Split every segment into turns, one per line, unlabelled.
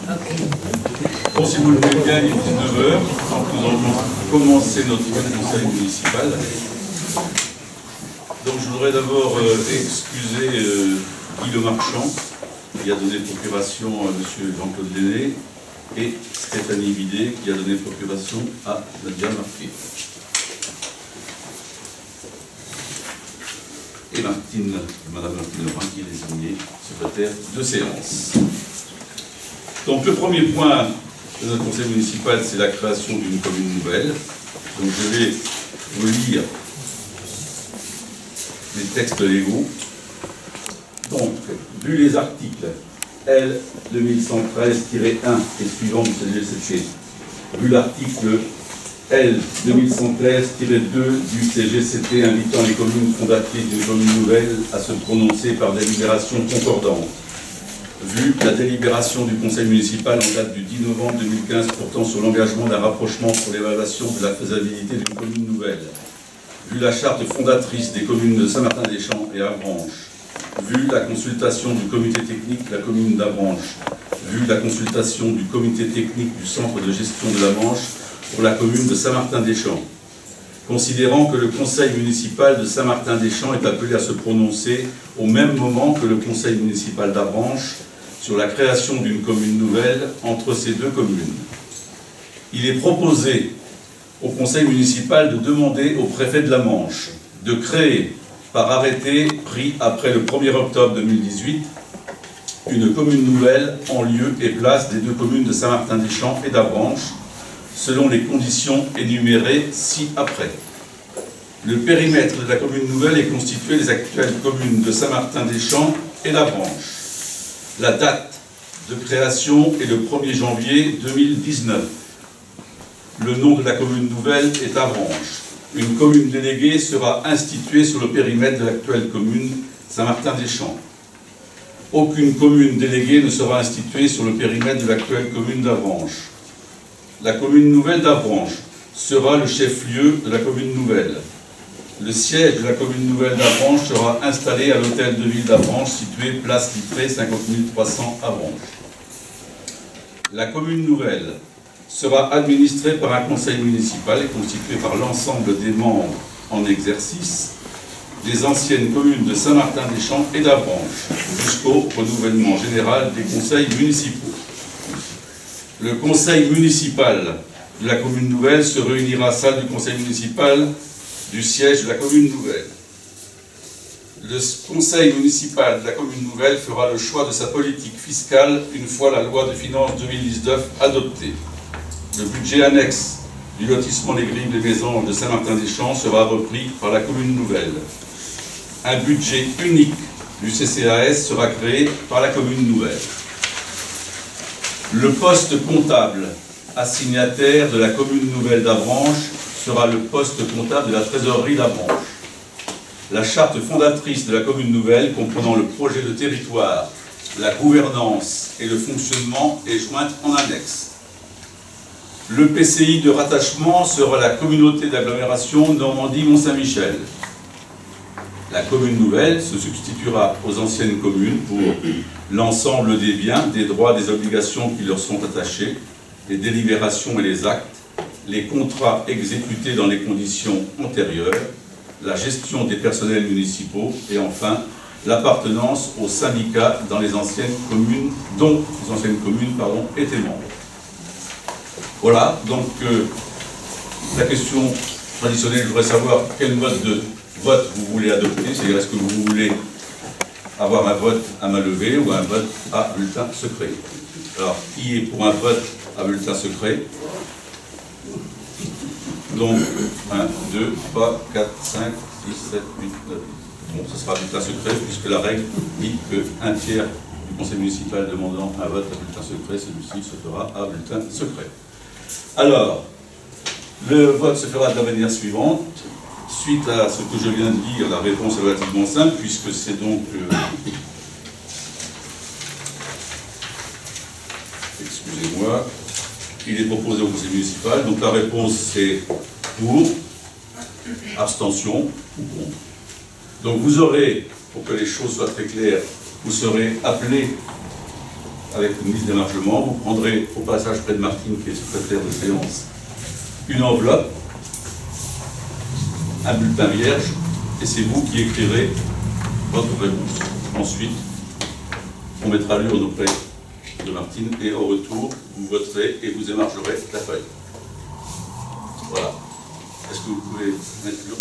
Bon, si vous le voulez bien, il est 19h, donc nous allons commencer notre conseil municipal. Donc je voudrais d'abord excuser Guy Le Marchand, qui a donné procuration à M. Jean-Claude Lenné, et Stéphanie Bidet, qui a donné procuration à Nadia Marquet. Et Madame Martine Lebrun, qui est désignée secrétaire de séance. Donc le premier point de notre conseil municipal, c'est la création d'une commune nouvelle. Donc je vais vous lire les textes légaux. Donc, vu les articles L 2113-1 et suivant du CGCT, vu l'article L 2113-2 du CGCT invitant les communes fondatrices d'une commune nouvelle à se prononcer par délibération concordante, vu la délibération du conseil municipal en date du 10 novembre 2015 portant sur l'engagement d'un rapprochement pour l'évaluation de la faisabilité d'une commune nouvelle, vu la charte fondatrice des communes de Saint-Martin-des-Champs et Avranches, vu la consultation du comité technique de la commune d'Avranches, vu la consultation du comité technique du centre de gestion de la Manche pour la commune de Saint-Martin-des-Champs, considérant que le conseil municipal de Saint-Martin-des-Champs est appelé à se prononcer au même moment que le conseil municipal d'Avranches sur la création d'une commune nouvelle entre ces deux communes. Il est proposé au conseil municipal de demander au préfet de la Manche de créer, par arrêté pris après le 1er octobre 2018, une commune nouvelle en lieu et place des deux communes de Saint-Martin-des-Champs et d'Avranches, selon les conditions énumérées ci-après. Le périmètre de la commune nouvelle est constitué des actuelles communes de Saint-Martin-des-Champs et d'Avranches. La date de création est le 1er janvier 2019. Le nom de la commune nouvelle est Avranches. Une commune déléguée sera instituée sur le périmètre de l'actuelle commune Saint-Martin-des-Champs. Aucune commune déléguée ne sera instituée sur le périmètre de l'actuelle commune d'Avranches. La commune nouvelle d'Avranches sera le chef-lieu de la commune nouvelle. Le siège de la commune nouvelle d'Avranches sera installé à l'hôtel de ville d'Avranches, situé place Littré, 50 300 Avranches. La commune nouvelle sera administrée par un conseil municipal et constitué par l'ensemble des membres en exercice des anciennes communes de Saint-Martin-des-Champs et d'Avranches, jusqu'au renouvellement général des conseils municipaux. Le conseil municipal de la commune nouvelle se réunira à la salle du conseil municipal du siège de la commune nouvelle. Le conseil municipal de la commune nouvelle fera le choix de sa politique fiscale une fois la loi de finances 2019 adoptée. Le budget annexe du lotissement Les Grilles des Mésanges de Saint-Martin-des-Champs sera repris par la commune nouvelle. Un budget unique du CCAS sera créé par la commune nouvelle. Le poste comptable assignataire de la commune nouvelle d'Avranches sera le poste comptable de la trésorerie d'Avranches. La charte fondatrice de la commune nouvelle, comprenant le projet de territoire, la gouvernance et le fonctionnement, est jointe en annexe. Le PCI de rattachement sera la communauté d'agglomération Normandie-Mont-Saint-Michel. La commune nouvelle se substituera aux anciennes communes pour l'ensemble des biens, des droits, des obligations qui leur sont attachés, les délibérations et les actes, les contrats exécutés dans les conditions antérieures, la gestion des personnels municipaux et enfin l'appartenance aux syndicats dans les anciennes communes, dont les anciennes communes étaient membres. Voilà, donc la question traditionnelle, je voudrais savoir quel mode de vote vous voulez adopter, c'est-à-dire est-ce que vous voulez avoir un vote à main levée ou un vote à bulletin secret. Alors, qui est pour un vote à bulletin secret? Donc, 1, 2, 3, 4, 5, 6, 7, 8, 9. Bon, ce sera bulletin secret, puisque la règle dit qu'un tiers du conseil municipal demandant un vote à bulletin secret, celui-ci se fera à bulletin secret. Alors, le vote se fera de la manière suivante. Suite à ce que je viens de dire, la réponse est relativement simple, puisque c'est donc... excusez-moi, il est proposé au conseil municipal. Donc la réponse c'est pour, abstention ou contre. Donc vous aurez, pour que les choses soient très claires, vous serez appelé avec une liste d'émargement. Vous prendrez au passage près de Martine, qui est secrétaire de séance, une enveloppe, un bulletin vierge, et c'est vous qui écrirez votre réponse. Ensuite, on mettra l'urne auprès de Martine, et au retour, vous voterez et vous émargerez la feuille. Voilà. Est-ce que vous pouvez mettre l'urne ?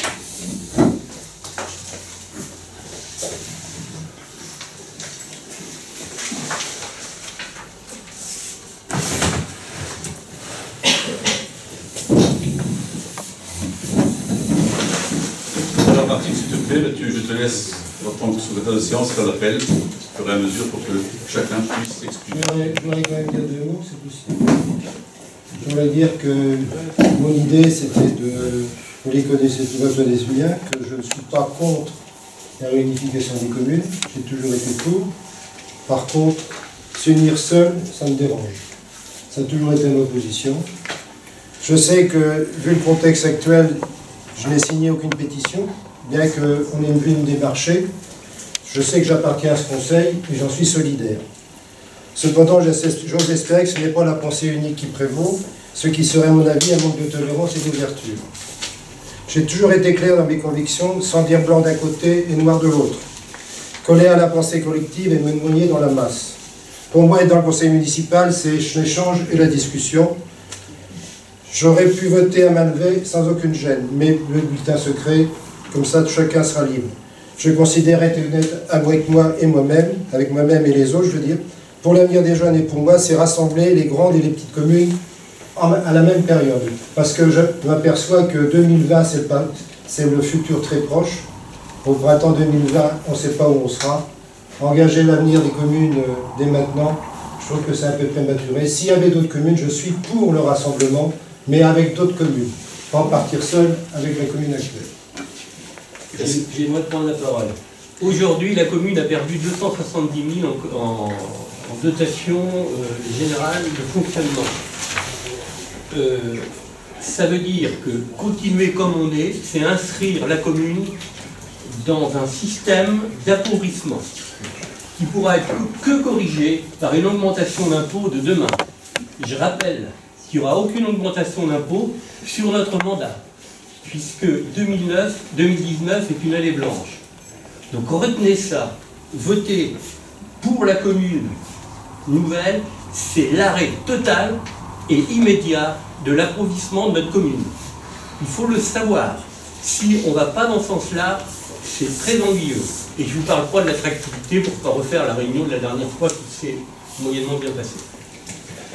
Alors Martine, s'il te plaît, je te laisse, en tant que secrétaire de séance, faire l'appel au fur et à mesure pour que chacun puisse s'exprimer.
Je voudrais quand même dire 2 mots, c'est possible. Je voudrais dire que mon idée, c'était de... Vous les connaissez, vous les connaissez bien, que je ne suis pas contre la réunification des communes. J'ai toujours été pour. Par contre, s'unir seul, ça me dérange. Ça a toujours été ma position. Je sais que, vu le contexte actuel, je n'ai signé aucune pétition, bien qu'on ait vu me démarcher. Je sais que j'appartiens à ce conseil et j'en suis solidaire. Cependant, j'ose espérer que ce n'est pas la pensée unique qui prévaut, ce qui serait, à mon avis, un manque de tolérance et d'ouverture. J'ai toujours été clair dans mes convictions, sans dire blanc d'un côté et noir de l'autre. Coller à la pensée collective et me noyer dans la masse. Pour moi, être dans le conseil municipal, c'est l'échange et la discussion. J'aurais pu voter à main levée sans aucune gêne, mais le bulletin secret, comme ça, chacun sera libre. Je considère être honnête avec moi et moi-même, avec moi-même et les autres, je veux dire. Pour l'avenir des jeunes et pour moi, c'est rassembler les grandes et les petites communes à la même période. Parce que je m'aperçois que 2020, c'est le futur très proche. Au printemps 2020, on ne sait pas où on sera. Engager l'avenir des communes dès maintenant, je trouve que c'est un peu prématuré. S'il y avait d'autres communes, je suis pour le rassemblement, mais avec d'autres communes. Pas partir seul avec la commune actuelle.
J'aimerais prendre la parole. Aujourd'hui, la commune a perdu 270 000 en dotation générale de fonctionnement. Ça veut dire que continuer comme on est, c'est inscrire la commune dans un système d'appauvrissement qui pourra être que corrigé par une augmentation d'impôts de demain. Je rappelle qu'il n'y aura aucune augmentation d'impôts sur notre mandat, puisque 2019 est une année blanche. Donc retenez ça, votez pour la commune nouvelle, c'est l'arrêt total et immédiat de l'appauvrissement de notre commune. Il faut le savoir. Si on ne va pas dans ce sens-là, c'est très ennuyeux. Et je ne vous parle pas de l'attractivité pour ne pas refaire la réunion de la dernière fois qui s'est moyennement bien passée.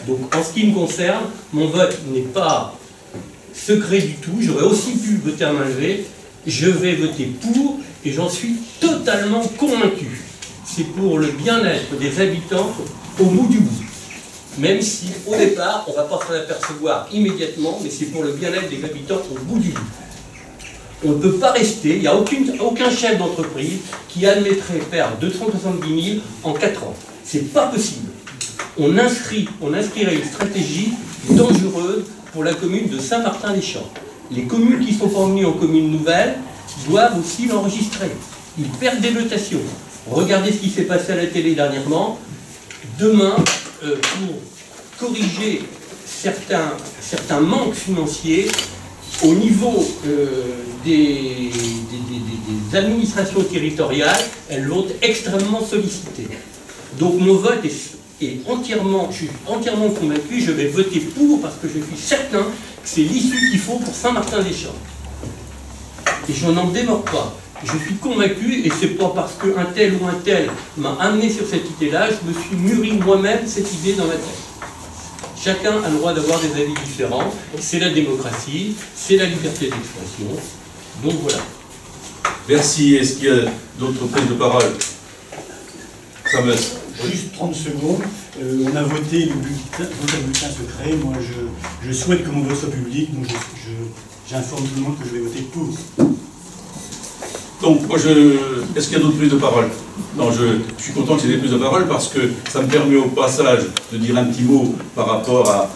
Donc en ce qui me concerne, mon vote n'est pas secret du tout. J'aurais aussi pu voter à main levée. Je vais voter pour et j'en suis totalement convaincu. C'est pour le bien-être des habitants au bout du bout. Même si, au départ, on ne va pas s'en apercevoir immédiatement, mais c'est pour le bien-être des habitants au bout du bout. On ne peut pas rester, il n'y a aucun chef d'entreprise qui admettrait perdre 270 000 en 4 ans. C'est pas possible. On inscrirait une stratégie dangereuse pour la commune de Saint-Martin-des-Champs. Les communes qui sont convenues en commune nouvelle doivent aussi l'enregistrer. Ils perdent des dotations. Regardez ce qui s'est passé à la télé dernièrement. Demain, pour corriger certains manques financiers au niveau des administrations territoriales, elles vont être extrêmement sollicitées. Donc mon vote est entièrement, je suis entièrement convaincu, je vais voter pour parce que je suis certain que c'est l'issue qu'il faut pour Saint-Martin-des-Champs. Et je n'en démords pas. Je suis convaincu, et c'est pas parce qu'un tel ou un tel m'a amené sur cette idée-là, je me suis mûri moi-même cette idée dans ma tête. Chacun a le droit d'avoir des avis différents, c'est la démocratie, c'est la liberté d'expression, donc voilà.
Merci. Est-ce qu'il y a d'autres prises de parole? Samuel.
Juste 30 secondes. On a voté le bulletin secret. Moi, je souhaite que mon vote soit public, donc j'informe tout le monde que je vais voter pour.
Donc, moi, est-ce qu'il y a d'autres prises de parole? Non, je suis content qu'il y ait des prises de parole parce que ça me permet au passage de dire un petit mot par rapport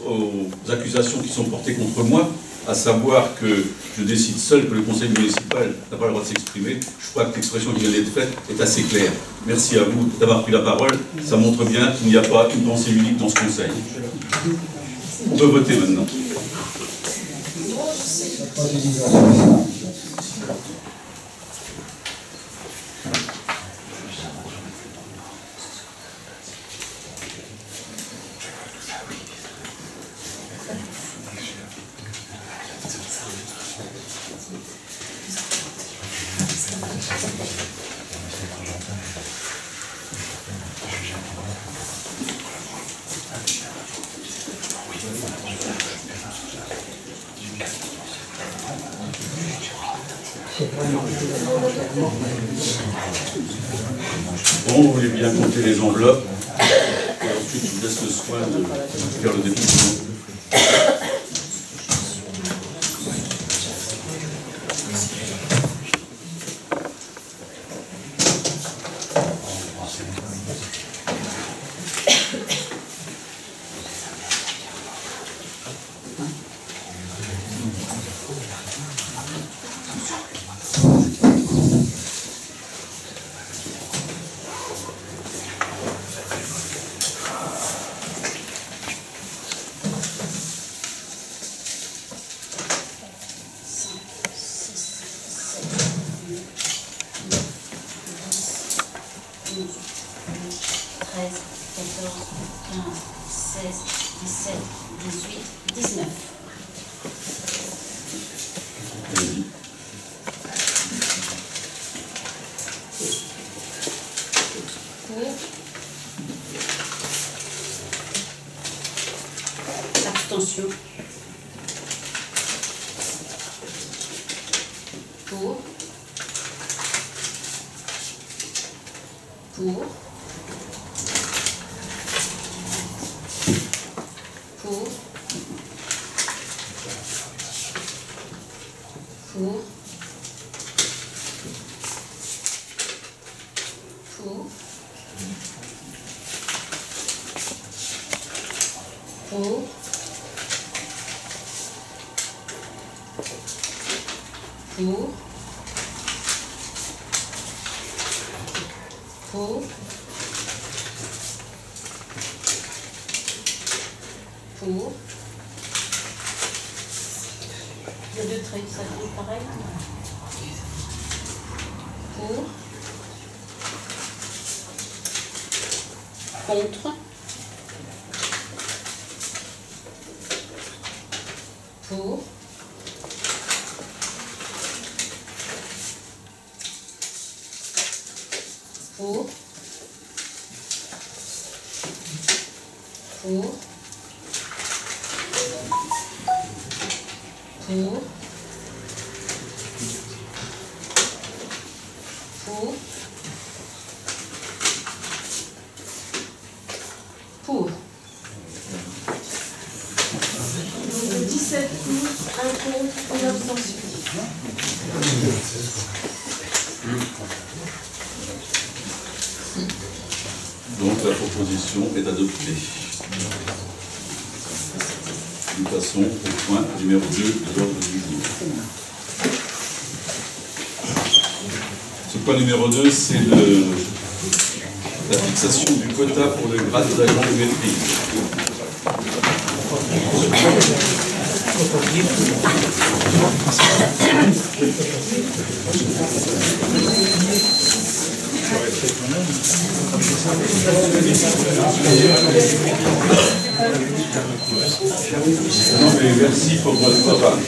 aux accusations qui sont portées contre moi. à savoir que je décide seul que le conseil municipal n'a pas le droit de s'exprimer, je crois que l'expression qui vient d'être faite est assez claire. Merci à vous d'avoir pris la parole. Ça montre bien qu'il n'y a pas une pensée unique dans ce conseil. On peut voter maintenant. Bon, vous voulez bien compter les enveloppes et ensuite je vous laisse le soin de faire le dépouillement.
Abstention. Pour. Pour. Pour. Pour. Pour. Pour. Pour. Pour. Pour. Les deux traits, ça fait pareil. Pour. Contre. Pour. Pour. Pour. Pour. Pour. Pour. 17 pour, 1 contre, 1 abstention.
Donc la proposition est adoptée. Nous passons au point numéro 2 de l'ordre du jour. Ce point numéro 2, c'est la fixation du quota pour le grade d'agent de maîtrise. Non mais merci pour votre travail.